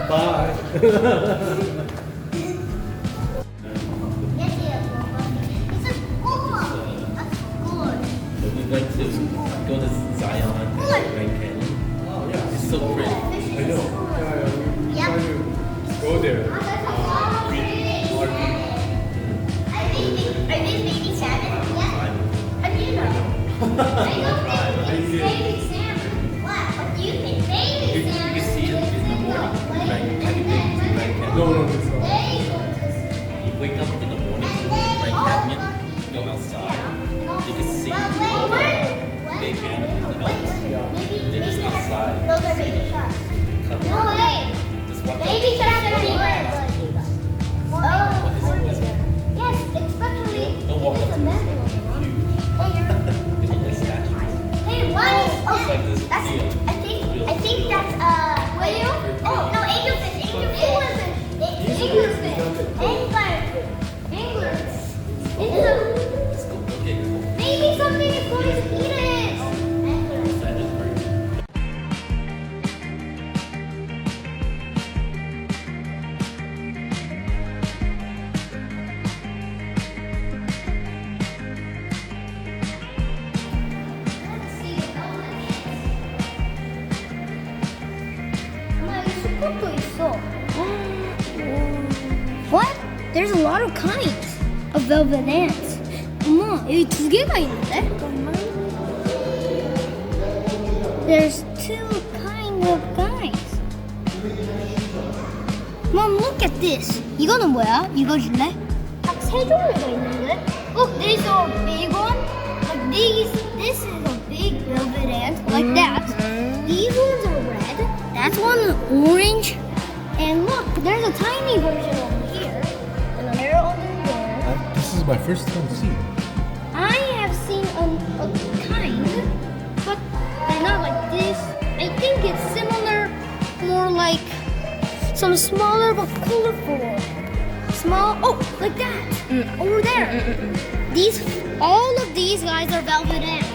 Bye. We're going to go to Zion Grand Canyon. Oh, yeah. It's so pretty. I know. Yeah, we're trying to go there. You can see it in the morning. Like, No, it's not. you wake up in the morning, Grand Canyon, go outside, you can see all the big animals and elves. They're just outside. Those are baby sharks. Come No way. just watch Baby sharks are everywhere. What is it? Yes, especially Don't walk up to this. It's only statues. Hey, what is It's like this that's, field. I think that's whale. Oh no, angelfish. Anglerfish. Anglerfish. Let's go get it. Maybe something is going to eat it. That is very good. What? There's a lot of kinds of velvet ants. 엄마, 여기 두 개가 있는데? There's two kinds of guys. Mom, look at this. 이거는 뭐야? 읽어줄래? 딱 세 종류가 있는데? Look, there's a big one. Like this is a big velvet ant, like that. These ones are red. That's one orange. And look, there's a tiny version over here. And they're over there. This is my first time seeing it. I have seen a kind, but they're not like this. I think it's similar, more like some smaller but colorful. Small, oh, like that. Over there. All of these guys are velvet ants.